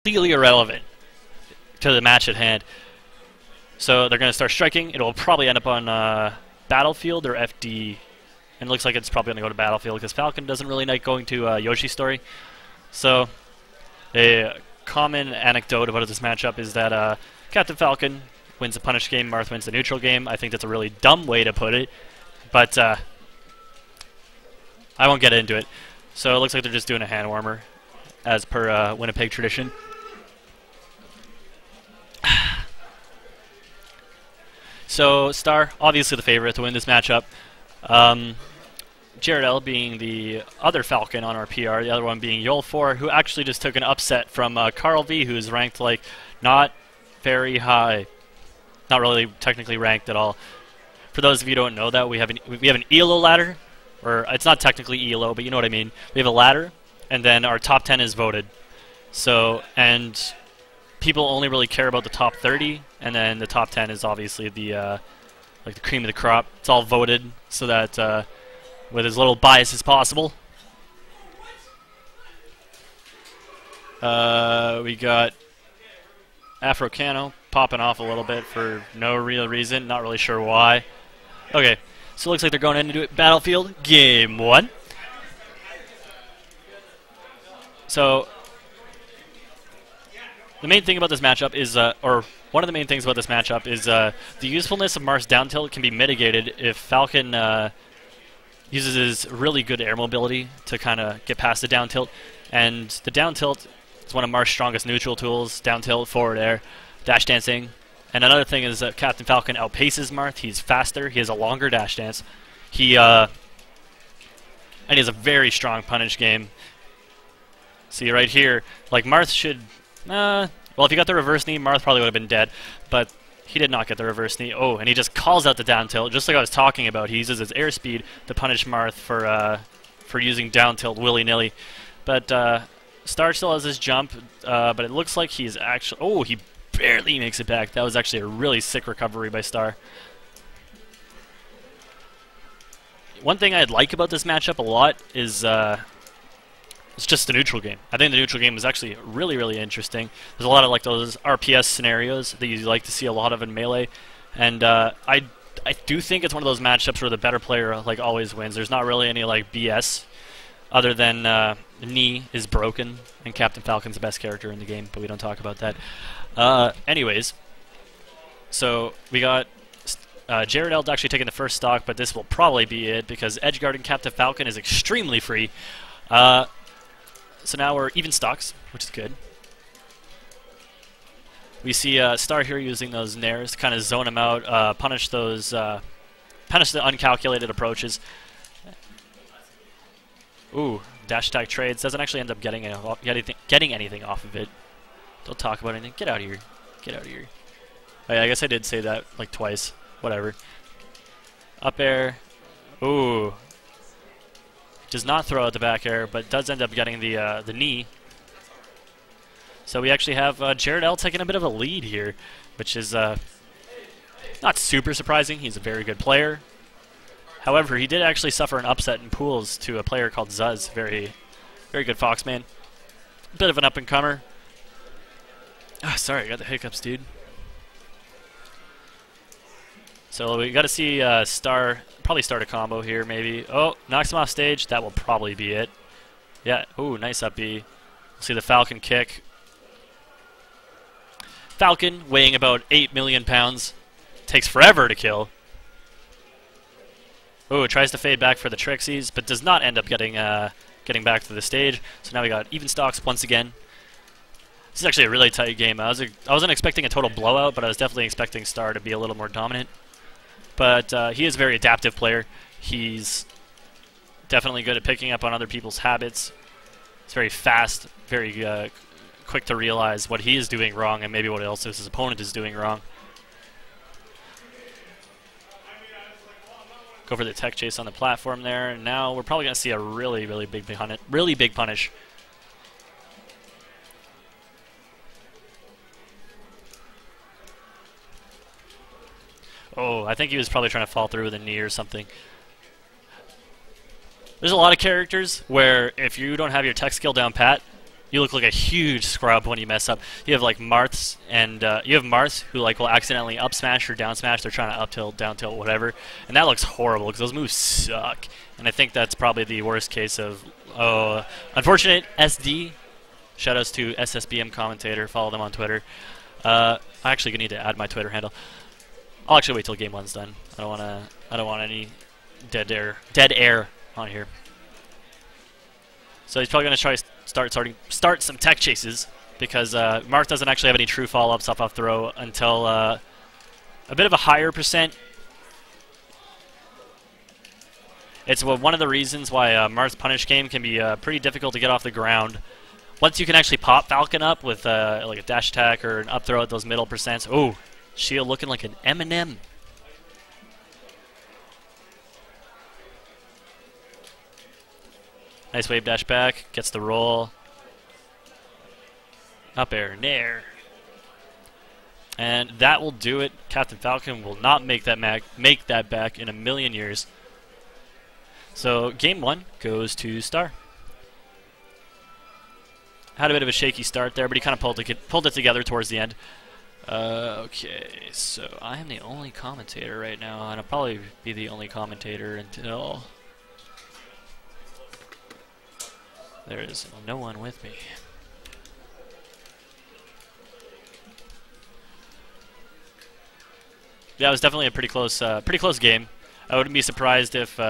completely irrelevant to the match at hand. So they're going to start striking. It'll probably end up on Battlefield or FD. And it looks like it's probably going to go to Battlefield because Falcon doesn't really like going to Yoshi's story. So a common anecdote about this matchup is that Captain Falcon wins the punish game, Marth wins the neutral game. I think that's a really dumb way to put it, but I won't get into it. So it looks like they're just doing a hand warmer, as per Winnipeg tradition. So Star, obviously the favorite to win this matchup. JredL being the other Falcon on our PR, the other one being Yol4, who actually just took an upset from Carl V, who's ranked like not very high. Not really technically ranked at all. For those of you who don't know that, we have an ELO ladder, or it's not technically ELO, but you know what I mean. We have a ladder, and then our top 10 is voted. So, and people only really care about the top 30, and then the top 10 is obviously the like the cream of the crop. It's all voted so that with as little bias as possible. We got Afro Cano popping off a little bit for no real reason, not really sure why. Okay, so it looks like they're going into it. Battlefield, game 1. So the main thing about this matchup is, or one of the main things about this matchup is the usefulness of Marth's down tilt can be mitigated if Falcon uses his really good air mobility to kind of get past the down tilt. And the down tilt is one of Marth's strongest neutral tools, down tilt, forward air, dash dancing. And another thing is that Captain Falcon outpaces Marth. He's faster, he has a longer dash dance. And he has a very strong punish game. See right here, like Marth should, well, if he got the reverse knee, Marth probably would have been dead, but he did not get the reverse knee. Oh, and he just calls out the down tilt, just like I was talking about. He uses his airspeed to punish Marth for using down tilt willy-nilly. But Star still has his jump, but it looks like he's actually... Oh, he barely makes it back. That was actually a really sick recovery by Star. One thing I'd like about this matchup a lot is it's just the neutral game. I think the neutral game was actually really, really interesting. There's a lot of like those RPS scenarios that you like to see a lot of in Melee, and I do think it's one of those matchups where the better player like always wins. There's not really any like BS, other than knee is broken and Captain Falcon's the best character in the game, but we don't talk about that. Anyways, so we got JredL actually taking the first stock, but this will probably be it because edgeguarding Captain Falcon is extremely free. So now we're even stocks, which is good. We see Star here using those nairs to kind of zone him out, punish those, punish the uncalculated approaches. Ooh, dash attack trades doesn't actually end up getting anything off of it. Don't talk about anything. Get out of here. Get out of here. Oh, yeah, I guess I did say that like twice. Whatever. Up air. Ooh. Does not throw out the back air, but does end up getting the knee. So we actually have JredL taking a bit of a lead here, which is not super surprising. He's a very good player. However, he did actually suffer an upset in pools to a player called Zuz. Very, very good Foxman. A bit of an up-and-comer. Ah, sorry, I got the hiccups, dude. So we got to see Star probably start a combo here, maybe. Oh, knocks him off stage. That will probably be it. Yeah. Ooh, nice up B. We'll see the Falcon kick. Falcon, weighing about 8 million pounds, takes forever to kill. Ooh, tries to fade back for the Trixies, but does not end up getting back to the stage. So now we got even stocks once again. This is actually a really tight game. I wasn't expecting a total blowout, but I was definitely expecting Star to be a little more dominant. But he is a very adaptive player. He's definitely good at picking up on other people's habits. He's very fast, very quick to realize what he is doing wrong and maybe what else his opponent is doing wrong. Go for the tech chase on the platform there. And now we're probably going to see a really big punish. Oh, I think he was probably trying to fall through with a knee or something. There's a lot of characters where if you don't have your tech skill down pat, you look like a huge scrub when you mess up. You have like Marths, and you have Marth who like will accidentally up smash or down smash. They're trying to up tilt, down tilt, whatever, and that looks horrible because those moves suck. And I think that's probably the worst case of unfortunate SD. Shoutouts to SSBM commentator. Follow them on Twitter. I actually need to add my Twitter handle. I'll actually wait till game 1's done. I don't want any dead air on here. So he's probably going to try to start some tech chases because Marth doesn't actually have any true follow-ups off throw until a bit of a higher percent. It's one of the reasons why Marth's punish game can be pretty difficult to get off the ground. Once you can actually pop Falcon up with like a dash attack or an up throw at those middle percents. Oh, shield looking like an M&M. Nice wave dash back, gets the roll. Up air, nair. And that will do it. Captain Falcon will not make that back in a million years. So game 1 goes to Star. Had a bit of a shaky start there, but he kind of pulled it together towards the end. Okay, so I am the only commentator right now, and I'll probably be the only commentator until there is no one with me. Yeah, it was definitely a pretty close game. I wouldn't be surprised if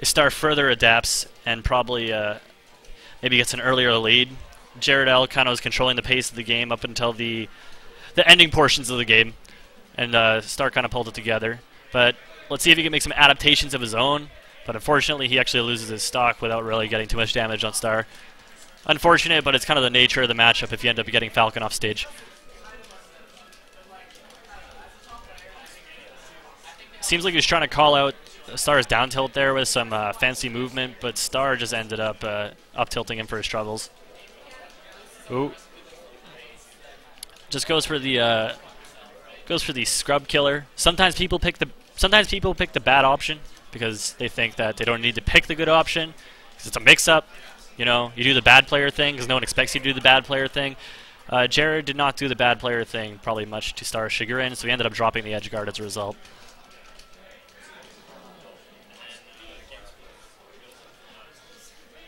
Star further adapts and probably maybe gets an earlier lead. JredL kind of was controlling the pace of the game up until the ending portions of the game, and Star kind of pulled it together. But let's see if he can make some adaptations of his own. But unfortunately, he actually loses his stock without really getting too much damage on Star. Unfortunate, but it's kind of the nature of the matchup if you end up getting Falcon off stage. Seems like he was trying to call out Star's down tilt there with some fancy movement, but Star just ended up up tilting him for his troubles. Ooh. Just goes for the scrub killer. Sometimes people pick the bad option because they think that they don't need to pick the good option because it's a mix-up. You know, you do the bad player thing because no one expects you to do the bad player thing. Jared did not do the bad player thing, probably much to Star's chagrin, so he ended up dropping the edge guard as a result.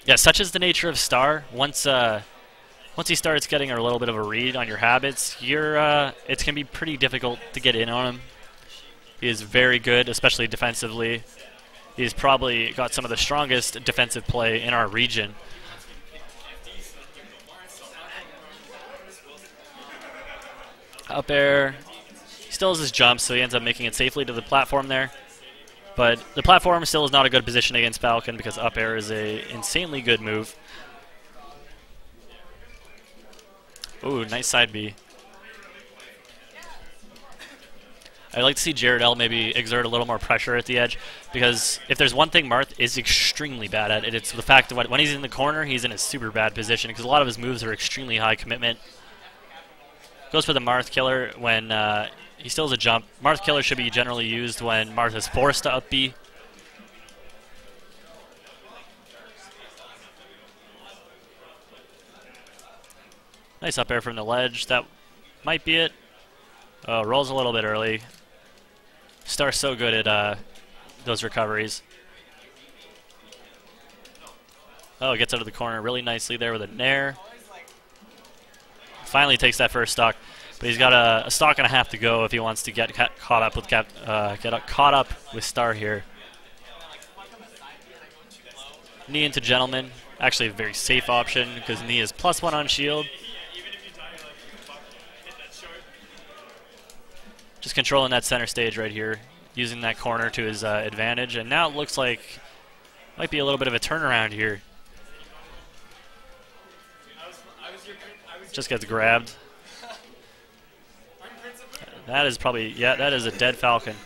Yeah, such is the nature of Star. Once he starts getting a little bit of a read on your habits, it's gonna be pretty difficult to get in on him. He is very good, especially defensively. He's probably got some of the strongest defensive play in our region. Up air. He still has his jump, so he ends up making it safely to the platform there. But the platform still is not a good position against Falcon because up air is a insanely good move. Ooh, nice side B. I'd like to see JredL maybe exert a little more pressure at the edge because if there's one thing Marth is extremely bad at, it's the fact that when he's in the corner, he's in a super bad position because a lot of his moves are extremely high commitment. Goes for the Marth killer when he still has a jump. Marth killer should be generally used when Marth is forced to up B. Nice up air from the ledge. That might be it. Rolls a little bit early. Star's so good at those recoveries. Oh, gets out of the corner really nicely there with a nair. Finally takes that first stock, but he's got a stock and a half to go if he wants to get caught up with Star here. Knee into gentleman, actually a very safe option because knee is +1 on shield. Just controlling that center stage right here, using that corner to his advantage, and now it looks like might be a little bit of a turnaround here. Just gets grabbed. That is probably, yeah, that is a dead Falcon.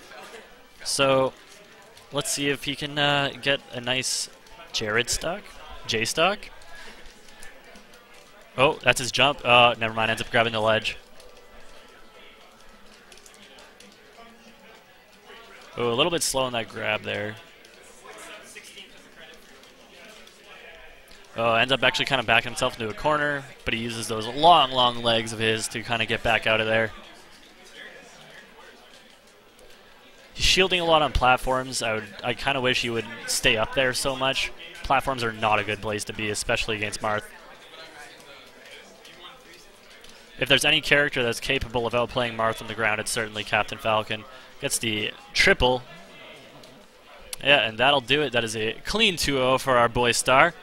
So let's see if he can get a nice Jared stock, J stock. Oh, that's his jump. Never mind, ends up grabbing the ledge. Oh, a little bit slow in that grab there. Oh, ends up actually kind of backing himself into a corner, but he uses those long, long legs of his to kind of get back out of there. He's shielding a lot on platforms. I kind of wish he would stay up there so much. Platforms are not a good place to be, especially against Marth. If there's any character that's capable of outplaying Marth on the ground, it's certainly Captain Falcon. Gets the triple. Yeah, and that'll do it. That is a clean 2-0 for our boy Star.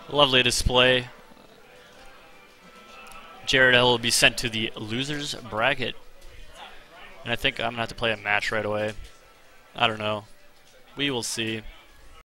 Lovely display. JredL will be sent to the losers bracket. And I think I'm going to have to play a match right away. I don't know. We will see.